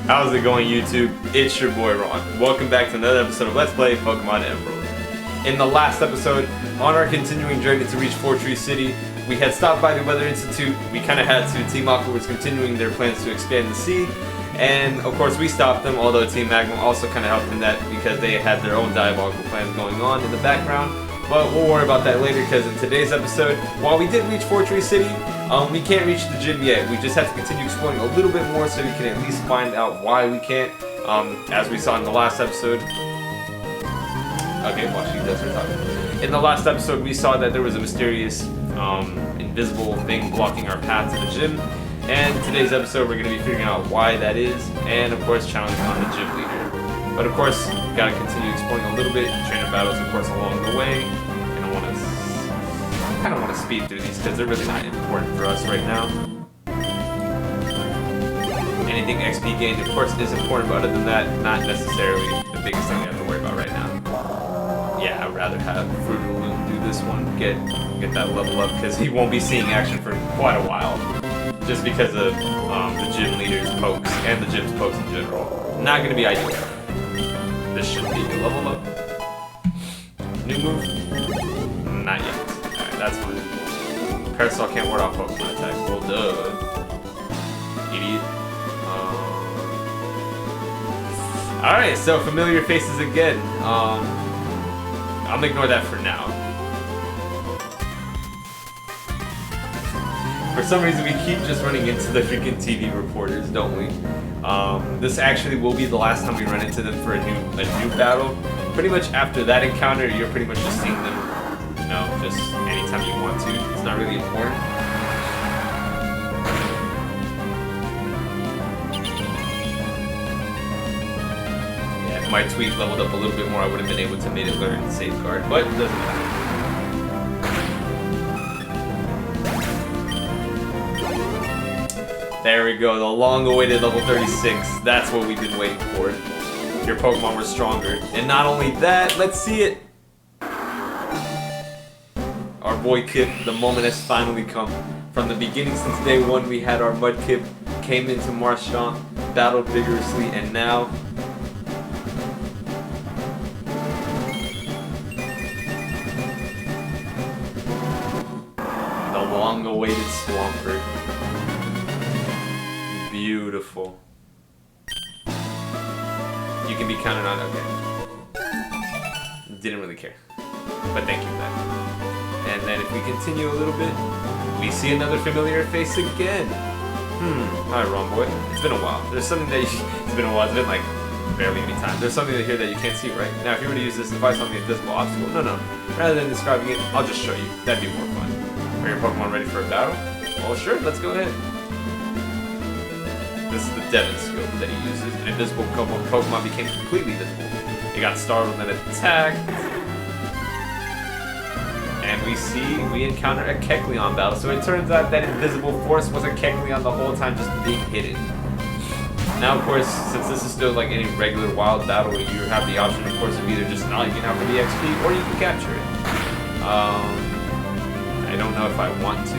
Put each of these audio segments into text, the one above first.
How's it going, YouTube? It's your boy Ron. Welcome back to another episode of Let's Play Pokemon Emerald. In the last episode, on our continuing journey to reach Fortree City, we had stopped by the Weather Institute. We kind of had to. Team Aqua was continuing their plans to expand the sea, and of course we stopped them, although Team Magma also kind of helped in that because they had their own diabolical plans going on in the background. But we'll worry about that later, because in today's episode, while we did reach Fortree City, we can't reach the gym yet. We just have to continue exploring a little bit more so we can at least find out why we can't. As we saw in the last episode. Okay, watch, she does her talking. In the last episode, we saw that there was a mysterious, invisible thing blocking our path to the gym. And today's episode, we're going to be figuring out why that is, and of course, challenging on the gym leader. But of course, gotta continue exploring a little bit, trainer battles, of course, along the way. And I kind of want to speed through these because they're really not important for us right now. Anything XP gained, of course, is important, but other than that, not necessarily the biggest thing we have to worry about right now. Yeah, I'd rather have Fruit of the Loom do this one, get that level up, because he won't be seeing action for quite a while, just because of the gym leader's pokes and the gym's pokes in general. Not going to be ideal. This should be a level up. New move? Not yet. Alright, that's fine. Parasol can't ward off Pokemon attacks. Well, duh. Idiot. Alright, so familiar faces again. I'll ignore that for now. For some reason, we keep just running into the freaking TV reporters, don't we? This actually will be the last time we run into them for a new battle. Pretty much after that encounter, you're pretty much just seeing them, you know, just anytime you want to. It's not really important. Yeah, if my tweet leveled up a little bit more, I would have been able to make it learn Safeguard, but it doesn't matter. There we go, the long-awaited level 36. That's what we've been waiting for. Your Pokemon were stronger. And not only that, let's see it! Our boy Kip, the moment has finally come. From the beginning, since day one, we had our Mudkip, came into Marchand, battled vigorously, and now... the long-awaited Swampert. Beautiful. You can be counted on. Okay. Didn't really care, but thank you for that. And then if we continue a little bit, we see another familiar face again. Hi, Ronboii. It's been a while. There's something that it's been a while. It's been like barely any time. There's something here that you can't see, right? Now, if you were to use this device on the invisible obstacle, no. Rather than describing it, I'll just show you. That'd be more fun. Are your Pokemon ready for a battle? Well, sure. Let's go ahead. This is the Devon scope that he uses. An invisible Pokemon became completely visible. It got startled and attacked. And we encounter a Kecleon battle. So it turns out that invisible force was a Kecleon the whole time, just being hidden. Now, of course, since this is still like any regular wild battle, you have the option, of course, of either just not looking out for the XP or you can capture it. I don't know if I want to.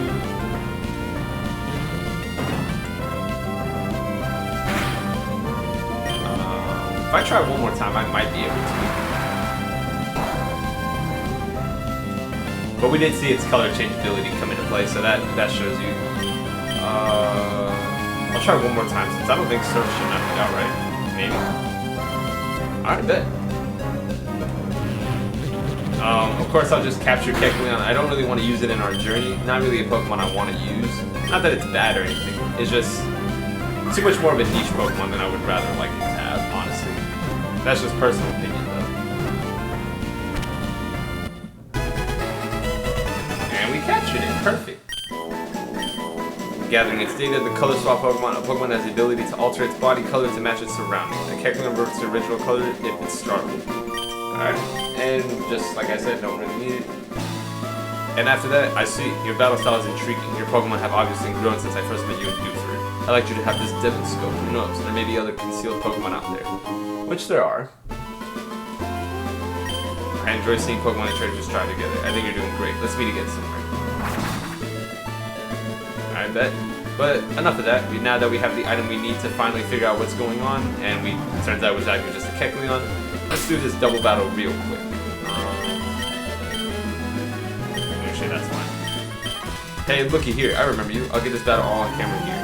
If I try one more time, I might be able to. But we did see its color change ability come into play, so that shows you. I'll try one more time, since I don't think Surf should knock it out, right? Maybe. Alright, bet. Of course, I'll just capture Kecleon. I don't really want to use it in our journey. Not really a Pokemon I want to use. Not that it's bad or anything. It's just too much more of a niche Pokemon than I would rather like it to have, honestly. That's just personal opinion, though. And we captured it. Perfect. Gathering its data, the color swap Pokemon. A Pokemon has the ability to alter its body color to match its surroundings. A Kecleon reverts to original color if it's startled. Alright. And just like I said, don't really need it. And after that, I see your battle style is intriguing. Your Pokemon have obviously grown since I first met you in Buford. I'd like you to have this Devon scope. Who knows? There may be other concealed Pokemon out there. Which there are. I enjoy seeing Pokemon and trainers try together. I think you're doing great. Let's meet again somewhere. I bet. But enough of that. Now that we have the item we need to finally figure out what's going on, and it turns out it was actually just a Kecleon, let's do this double battle real quick. Actually, that's fine. Hey, looky here. I remember you. I'll get this battle all on camera here.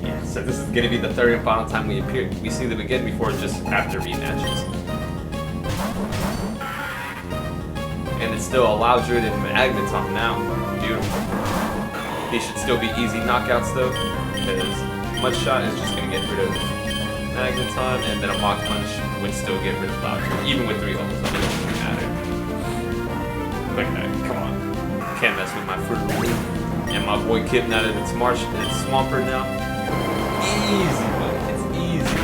Yeah, so this is going to be the third and final time we appear. We see them again before just after rematches. And it's still a Loudred and Magneton now. Beautiful. These should still be easy knockouts though, because Mud Shot is just going to get rid of Magneton, and then a Mach Punch would still get rid of Loudred, even with 3 levels. It doesn't really matter. Look at that, come on. Can't mess with my Fortree. And my boy Kip, now that it's Swampert now. Easy, buddy. It's easy.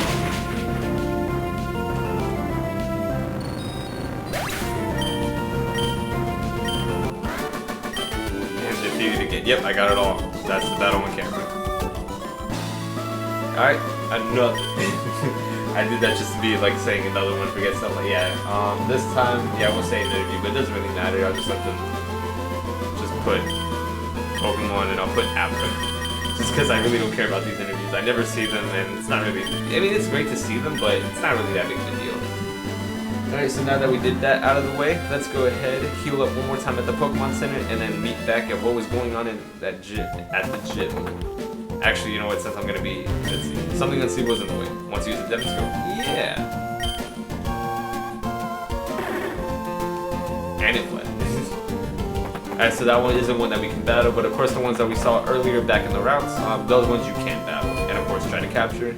And defeated again. Yep, I got it all. That's the battle on camera. Alright, another. I did that just to be like saying another one, forget stuff like this time, yeah, I won't say an interview, but it doesn't really matter. I'll just let them just put Pokemon and I'll put Abra. Just because I really don't care about these interviews. I never see them and it's not really, I mean, it's great to see them, but it's not really that big of a deal. Alright, so now that we did that out of the way, let's go ahead, heal up one more time at the Pokemon Center, and then meet back at what was going on in that gym, at the gym. Actually, you know what, since I'm gonna be, let's see, something let's see was in the way. Want to use the demonstrator? Yeah! And it fled. Alright, so that one isn't one that we can battle, but of course the ones that we saw earlier back in the routes, those ones you can battle, and of course try to capture.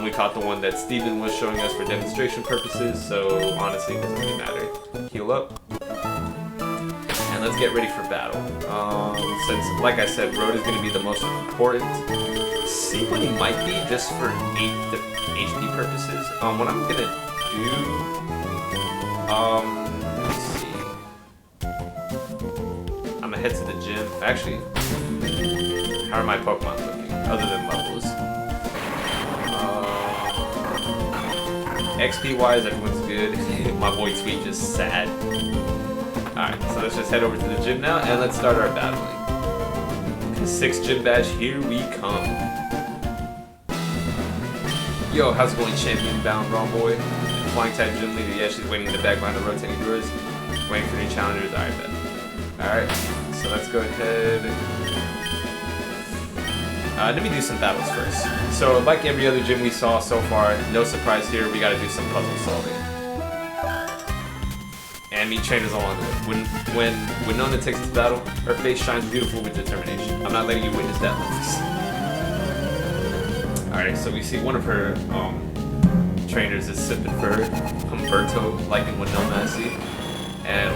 We caught the one that Steven was showing us for demonstration purposes, so honestly it doesn't really matter. Heal up. And let's get ready for battle. Since, like I said, Road is going to be the most important. Sequin might be just for HP purposes. What I'm going to do... let's see. I'm going to head to the gym. Actually, how are my Pokemon looking, other than levels? XP-wise, everyone's good. My boy Tweet just sad. Alright, so let's just head over to the gym now, and let's start our battling. 6 gym badge, here we come. Yo, how's it going, champion bound Ronboii? Flying type gym leader, yeah, she's waiting in the back behind the rotating doors. Waiting for new challengers, alright, bet. Alright, so let's go ahead. Let me do some battles first. So, like every other gym we saw so far, no surprise here, we gotta do some puzzle solving. And meet trainers along the way. When Winona takes this battle, her face shines beautiful with determination. I'm not letting you witness that, Lucas. Alright, so we see one of her trainers is sipping for Humberto, like in Winona, I see. And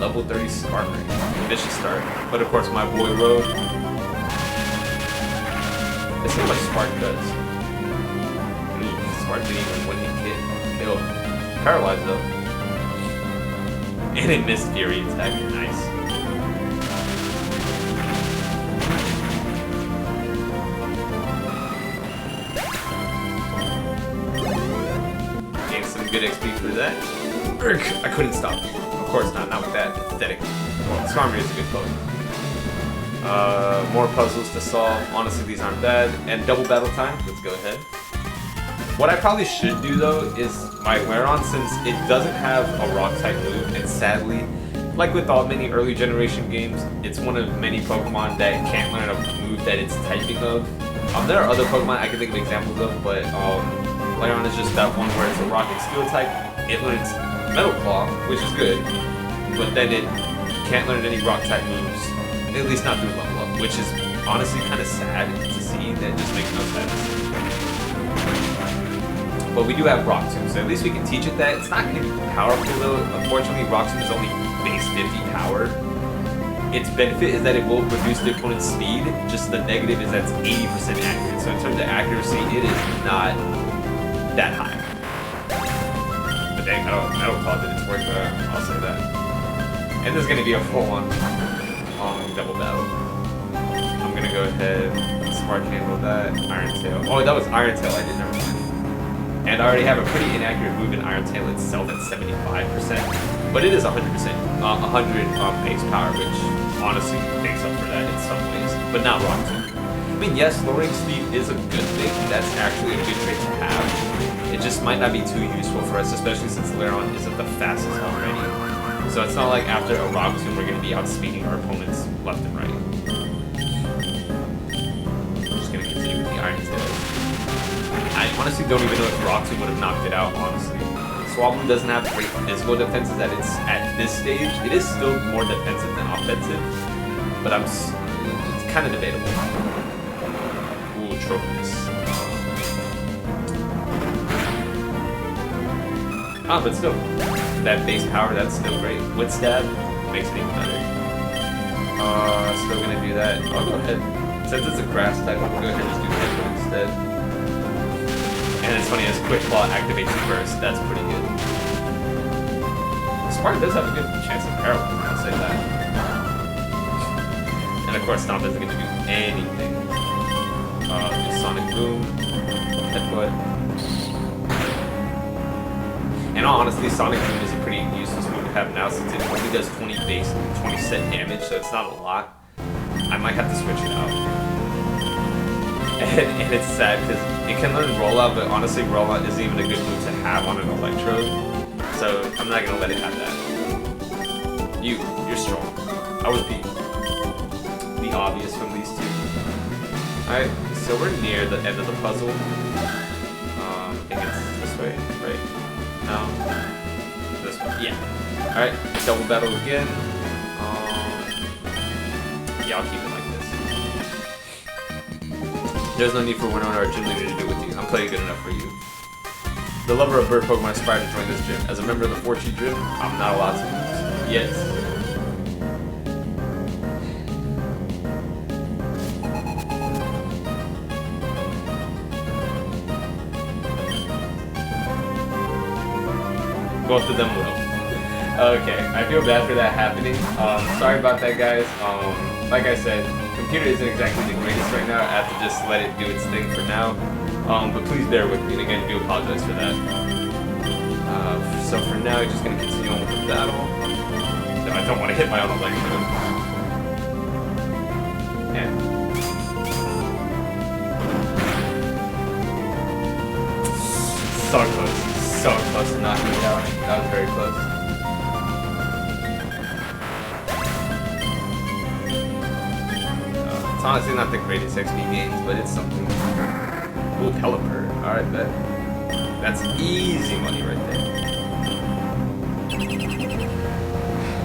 level 30 Sparker. Vicious start. But of course, my boy Road. Let's see how much Spark does. Spark didn't even one hit kill. Paralyzed though. And it missed Fury attack. Nice. Gained some good XP for that. Urgh, I couldn't stop. Of course not with that. Pathetic. Well, Skarmory is a good Pokemon. More puzzles to solve. Honestly, these aren't bad. And double battle time. Let's go ahead. What I probably should do though is my Lairon, since it doesn't have a rock type move, and sadly, like with all many early generation games, it's one of many Pokemon that can't learn a move that it's typing of. There are other Pokemon I can think of examples of, but Lairon is just that one where it's a rock and steel type. It learns Metal Claw, which is good, but then it can't learn any rock type moves, at least not through level up, which is honestly kind of sad to see. That just makes no sense. But we do have Rock Tomb, so at least we can teach it that. It's not going to be powerful though. Unfortunately, Rock Tomb is only base 50 power. Its benefit is that it will reduce the opponent's speed, just the negative is that it's 80% accurate. So in terms of accuracy, it is not that high. But dang, I don't thought that it's worth it, I'll say that. And this is going to be a full-on double battle. I'm going to go ahead, Spark Handle that, Iron Tail. Oh, that was Iron Tail, I did never mind. And I already have a pretty inaccurate move in Iron Tail itself at 75%, but it is 100%, 100 base power, which honestly makes up for that in some ways. but not rock tomb. I mean, yes, lowering speed is a good thing. That's actually a good trait to have. It just might not be too useful for us, especially since Laron isn't the fastest already. So it's not like after a rock tomb we're going to be outspeeding our opponents left and right. I'm just going to continue with the Iron Tail. I honestly don't even know if rock tomb would have knocked it out, honestly. Swablu doesn't have great physical defenses at this stage. It is still more defensive than offensive, but it's kind of debatable. Ooh, trophies. Ah, but still, that base power, that's still great. With stab, makes it even better. Still gonna do that. I'll go ahead. Since it's a grass type, I'll go ahead and just do headbutt instead. And it's funny, as Quick Claw activates first, that's pretty good. Spark does have a good chance of parallel, I'll say that. And of course, Stomp isn't gonna do anything. Do Sonic Boom, headbutt. And honestly, Sonic Boom is a pretty useless move to have now since it only does 20 base, 20 set damage, so it's not a lot. I might have to switch it out. And it's sad because it can learn Rollout, but honestly, Rollout isn't even a good move to have on an Electrode. So I'm not gonna let it have that. You're strong. I was the obvious from these two. Alright, so we're near the end of the puzzle. I think it's this way, right? No. This way. Yeah. Alright, double battle again. Yeah, I'll keep it like this. There's no need for Winona or gym leader to do with you. I'm playing good enough for you. The lover of bird Pokemon aspired to join this gym. As a member of the Fortree gym, I'm not allowed to lose. Yes. Both of them will. Okay, I feel bad for that happening. Sorry about that, guys. Like I said, computer isn't exactly the greatest right now. I have to just let it do its thing for now. But please bear with me, and again, I do apologize for that. So for now, I'm just going to continue on with the battle. No, I don't want to hit my own Electrode. Yeah. So close. So close to knocking it out. That was very close. It's honestly not the greatest XP gains, but it's something. Ooh, Pelipper. Alright, that's easy money right there.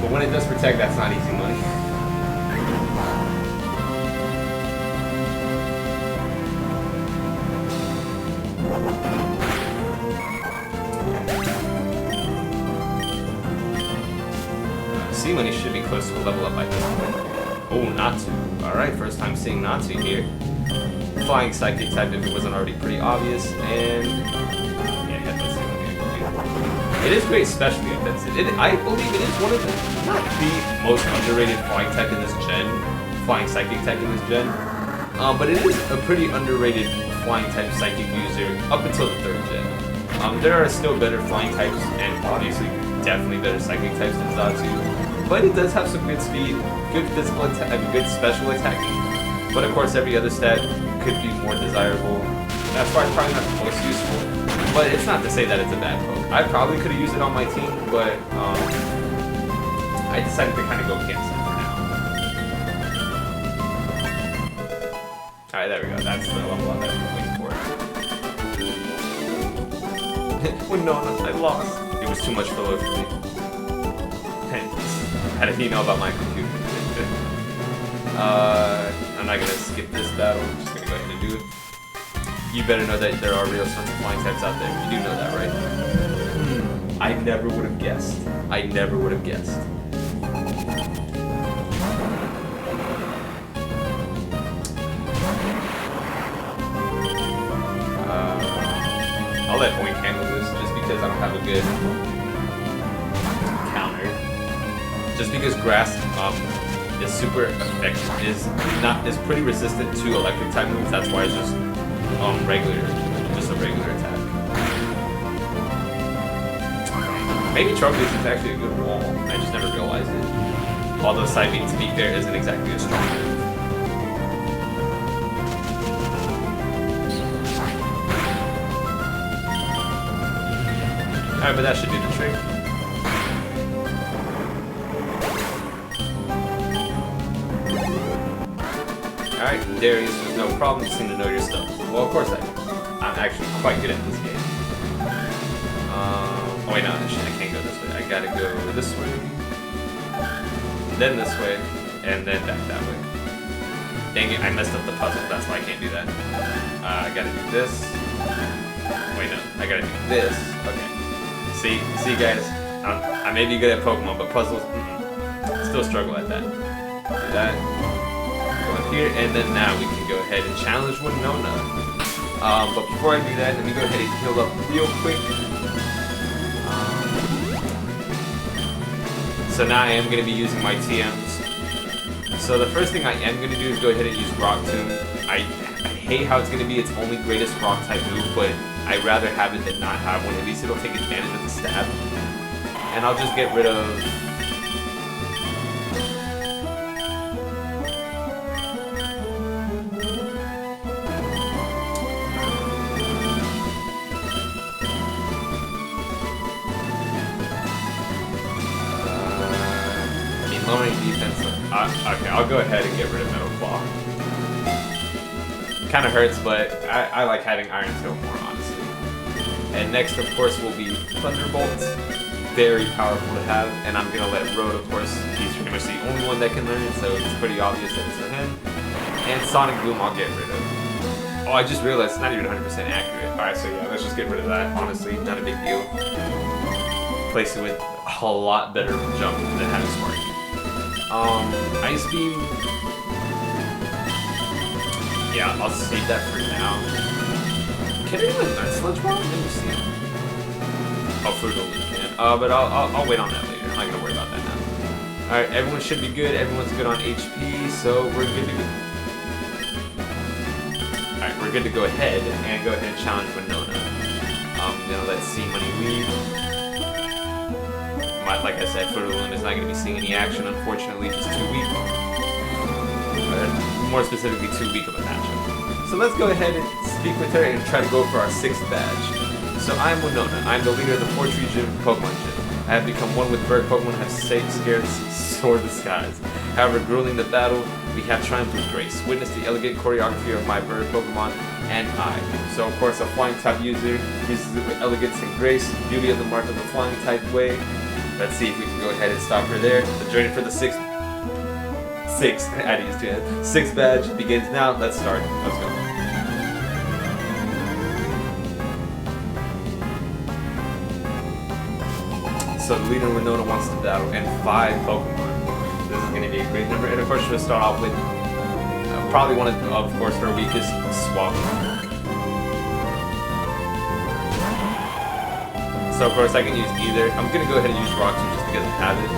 But when it does protect, that's not easy money. Money should be close to a level up by this point. Oh, Natsu. Alright, first time seeing Natsu here. Flying Psychic type if it wasn't already pretty obvious, and yeah, let's see what we can do. It is great specially offensive. I believe it is one of the, not the most underrated flying type in this gen, flying Psychic type in this gen, but it is a pretty underrated flying type Psychic user up until the 3rd gen. There are still better flying types, and obviously definitely better Psychic types than Zatsu. But it does have some good speed, good physical attack, and good special attacking. But of course, every other stat could be more desirable. That's why it's probably not the most useful. But it's not to say that it's a bad poke. I probably could have used it on my team, but I decided to kind of go against it for now. Alright, there we go. That's the level up that we're waiting for. Winona, I lost. It was too much for load for me. How did he know about my computer? I'm not gonna skip this battle. I'm just gonna go ahead and do it. You better know that there are real sons of flying types out there. You do know that, right? I never would have guessed. I never would have guessed. I'll let Oink handle this just because I don't have a good counter. Just because Grass is super effective, is pretty resistant to electric type moves. That's why it's just just a regular attack. Maybe Tropius is actually a good wall. I just never realized it. Although Side Beam, to be fair, isn't exactly a strong move. Alright, but that should do the trick. Alright, Darius, there's no problem, you seem to know your stuff. Well, of course I do. I'm actually quite good at this game. Oh wait, no, I can't go this way. I gotta go this way. Then this way, and then back that way. Dang it, I messed up the puzzle, that's why I can't do that. I gotta do this. Wait, no, I gotta do this. Okay. See guys, I may be good at Pokemon, but puzzles, still struggle at that. Do that. Go up here, and then now we can go ahead and challenge Winona. But before I do that, let me go ahead and heal up real quick. So now I am going to be using my TMs. So the first thing I am going to do is go ahead and use Rock Tomb. I hate how it's going to be its only greatest rock type move, but I'd rather have it than not have one. At least it'll take advantage of the stab. And I'll just get rid of... lowering defense. Okay, I'll go ahead and get rid of Metal Claw. Kind of hurts, but I like having Iron Tail more, honestly. And next, of course, will be Thunderbolt. Very powerful to have, and I'm gonna let Road, of course, he's pretty much the only one that can learn it, so it's pretty obvious that it's for him. And Sonic Boom, I'll get rid of. Oh, I just realized it's not even 100% accurate. Alright, so yeah, let's just get rid of that. Honestly, not a big deal. Place it with a lot better jump than having Sparky. Ice Beam. Yeah, I'll save that for now. Can anyone learn Sludge Bomb? Let me see. Oh, Fruit only can. But I'll wait on that later. I'm not gonna worry about that now. Alright, everyone should be good. Everyone's good on HP, so we're good to go. Alright, we're good to go ahead and challenge Winona. Gonna let C-Money lead. Like I said, Fortree is not going to be seeing any action, unfortunately, just too weak. More specifically, too weak of a matchup. So let's go ahead and speak with her and try to go for our 6th badge. So I'm Winona. I'm the leader of the Fortree Gym Pokemon Gym. I have become one with bird Pokemon and have scared soar the skies. However, grueling the battle, we have triumphed with grace. Witness the elegant choreography of my bird Pokemon and I. So of course, a flying type user uses it with elegance and grace, beauty of the mark of the flying type way. Let's see if we can go ahead and stop her there. The journey for the 6th badge begins now. Let's start. Let's go. So the leader Winona wants to battle and 5 Pokemon. This is going to be a great number. And of course, we'll start off with probably one of course, her weakest, Swap. So of course I can use either. I'm gonna go ahead and use Rock Tomb just because I have it.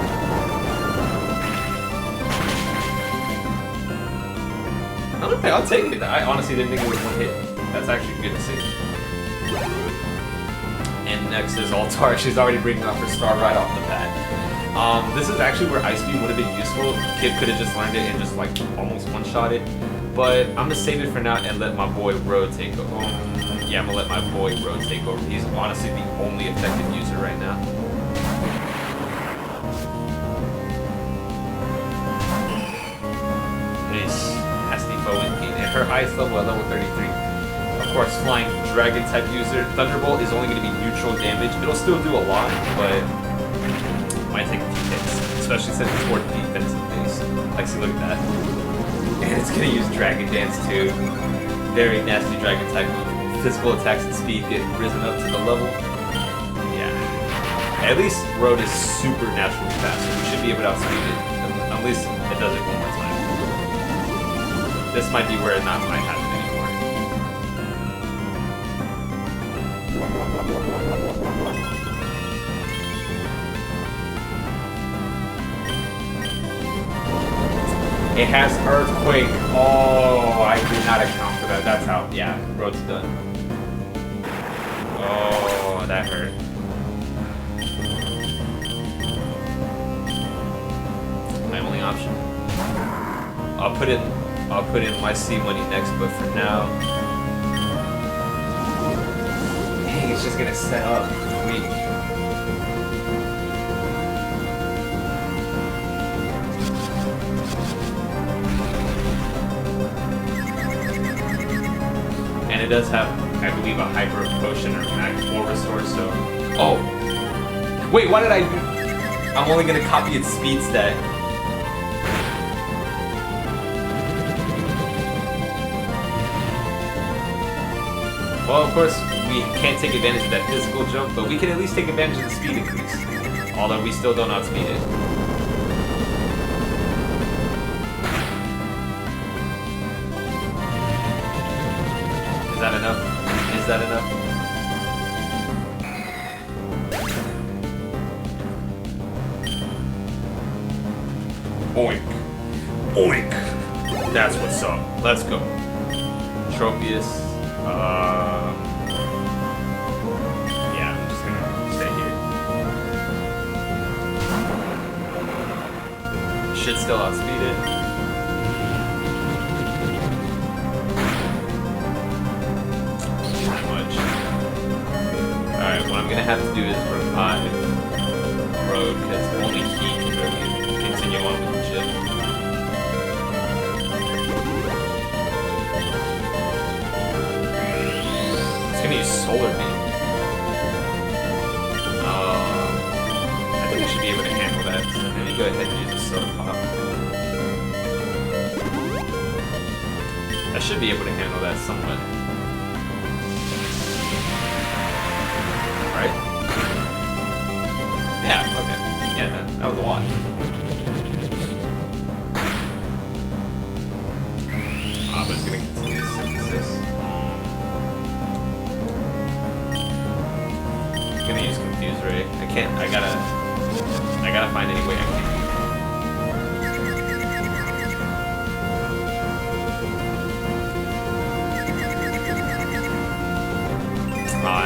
Okay, I'll take it. I honestly didn't think it was one hit. That's actually good to see. And next is Altar. She's already bringing up her star right off the bat. This is actually where Ice Beam would have been useful. Kid could have just learned it and just like almost one-shot it. But I'm gonna save it for now and let my boy Road take over. Yeah, I'm gonna let my boy Road take over. He's honestly the only effective user right now. Nice. Nasty foe indeed. And her highest level at level 33. Of course, flying dragon type user. Thunderbolt is only gonna be neutral damage. It'll still do a lot, but might take a few hits. Especially since it's more defensive based. Like, see, look at that. And it's gonna use Dragon Dance too. Very nasty dragon type move. Physical attacks and speed get risen up to the level. Yeah. At least Road is super naturally fast, so we should be able to outspeed it. At least it does it one more time. This might be where it not might happen anymore. It has Earthquake. Oh, I did not account for that. That's how, yeah, Road's done. Oh, that hurt. My only option. I'll put in my C-Money next, but for now, dang, it's just gonna set up weak. does have, I believe, a hyper potion or mag 4 restore, so... Oh! Wait, why did I... I'm only gonna copy its speed stat. Well, of course, we can't take advantage of that physical jump, but we can at least take advantage of the speed increase. Although we still don't outspeed it. Is that enough? Is that enough? Oink. Oink. That's what's up. Let's go. Tropius. Yeah, I'm just gonna stay here. Should still outspeed it. Not much. Alright, what I'm gonna have to do is revive Road, because only he can really continue on with the gym. It's gonna use Solar Beam. I think I should be able to handle that. So let me go ahead and use the Solar Pop. I should be able to handle that somewhat. Right? Yeah, okay. Yeah, that was a lot. But it's gonna continue synthesis. I'm gonna use Confuse Ray. I gotta find any way I can.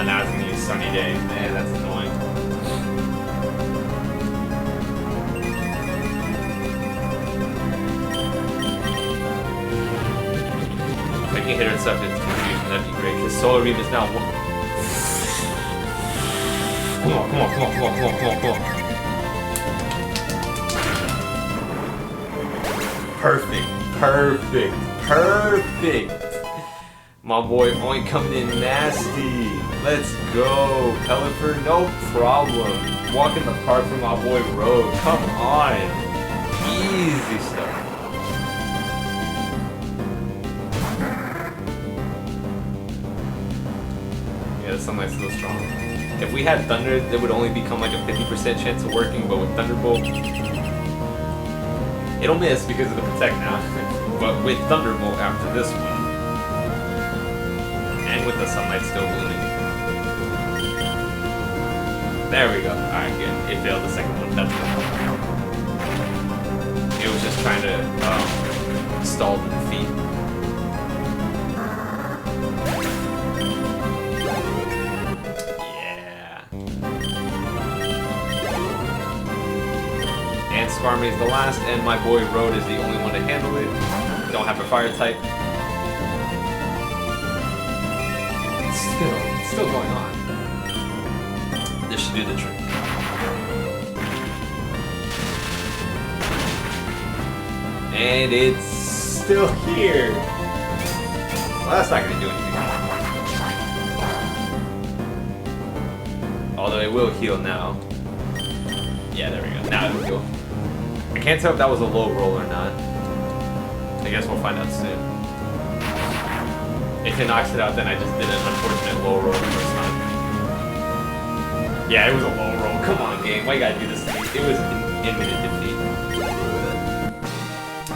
Now it's gonna use Sunny Day. Man, that's annoying. If I can hit her and stuff into confusion, that'd be great, because Solar Beam is now one. Come on, come on, come on, come on, come on, come on, come on. Perfect, perfect, perfect. My boy Oink coming in nasty. Let's go. Pelipper, no problem. Walk in the park for my boy Road. Come on. Easy stuff. Yeah, the Sunlight's still strong. If we had Thunder, it would only become like a 50% chance of working, but with Thunderbolt, it'll miss because of the Protect now. But with Thunderbolt after this one, and with the Sunlight still blooming. There we go. Alright, good. It failed the second one. That's good. It was just trying to stall the defeat. Yeah. And Skarmy is the last, and my boy Road is the only one to handle it. Don't have a fire type. It's still going on. This should do the trick. And it's still here. Well, that's not going to do anything. Although it will heal now. Yeah, there we go. Now it will heal. I can't tell if that was a low roll or not. I guess we'll find out soon. If it knocks it out, then I just did an unfortunate low roll the first time. Yeah, it was a low roll. Come on, game. Why you gotta do this to me? It was an imminent defeat.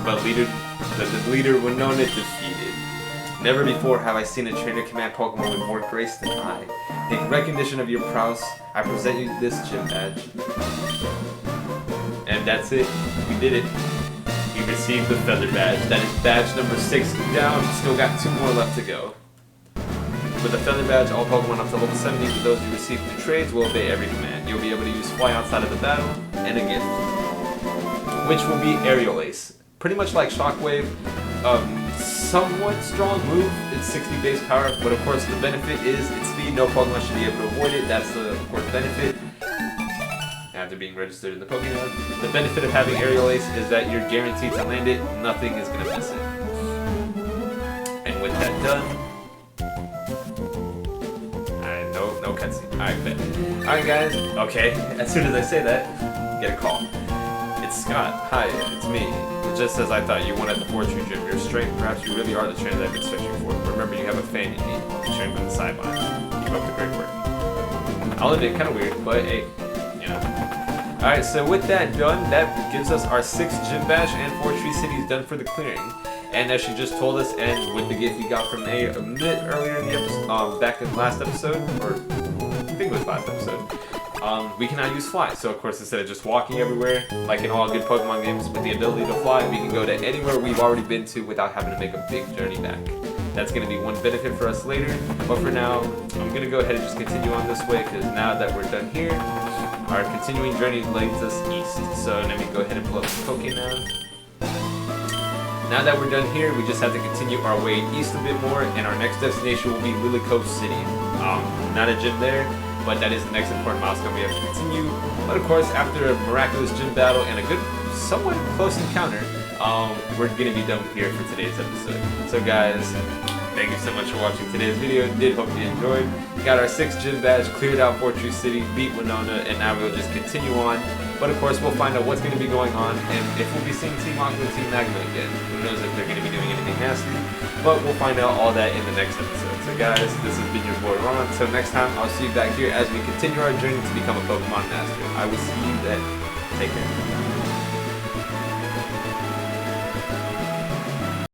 But the leader Winona defeated. Never before have I seen a trainer command Pokemon with more grace than I. In recognition of your prowess, I present you this gym badge. And that's it. We did it. We received the Feather Badge. That is badge number 6 down. Still got 2 more left to go. With the Feather Badge, all Pokemon up to level 70 with those you receive through trades will obey every command. You'll be able to use Fly outside of the battle, and a gift. Which will be Aerial Ace. Pretty much like Shockwave. Somewhat strong move. It's 60 base power, but of course the benefit is its speed. No Pokemon should be able to avoid it. That's the, of course, benefit. After being registered in the Pokemon. The benefit of having Aerial Ace is that you're guaranteed to land it. Nothing is going to miss it. And with that done, cutscene. Alright, bet. Alright, guys. Okay, as soon as I say that, get a call. It's Scott. Hi, it's me. Just as I thought, you won at the Fortree gym. Your strength, perhaps you really are the trainer that I've been searching for. Remember, you have a fan in me. Cheering from the sidelines. Keep up the great work. I'll admit, kind of weird, but hey, you know. Alright, so with that done, that gives us our 6th gym badge and Fortree City is done for the clearing. And as she just told us, and with the gift we got from a bit earlier in the episode, back in last episode, or I think it was last episode, we can now use fly. So of course, instead of just walking everywhere, like in all good Pokemon games, with the ability to fly, we can go to anywhere we've already been to without having to make a big journey back. That's going to be one benefit for us later, but for now, I'm going to go ahead and just continue on this way, because now that we're done here, our continuing journey leads us east. So let me go ahead and pull up the Pokemon. Now that we're done here, we just have to continue our way east a bit more, and our next destination will be Lily Cove City. Not a gym there, but that is the next important milestone we have to continue. But of course, after a miraculous gym battle and a good, somewhat close encounter, we're gonna be done here for today's episode. So guys, thank you so much for watching today's video. Did hope you enjoyed. Got our 6th gym badge, cleared out Fortree City, beat Winona, and now we'll just continue on. But of course, we'll find out what's going to be going on, and if we'll be seeing Team Aqua and Team Magma again. Who knows if they're going to be doing anything nasty, but we'll find out all that in the next episode. So guys, this has been your boy Ron. Until next time, I'll see you back here as we continue our journey to become a Pokemon Master. I will see you then. Take care.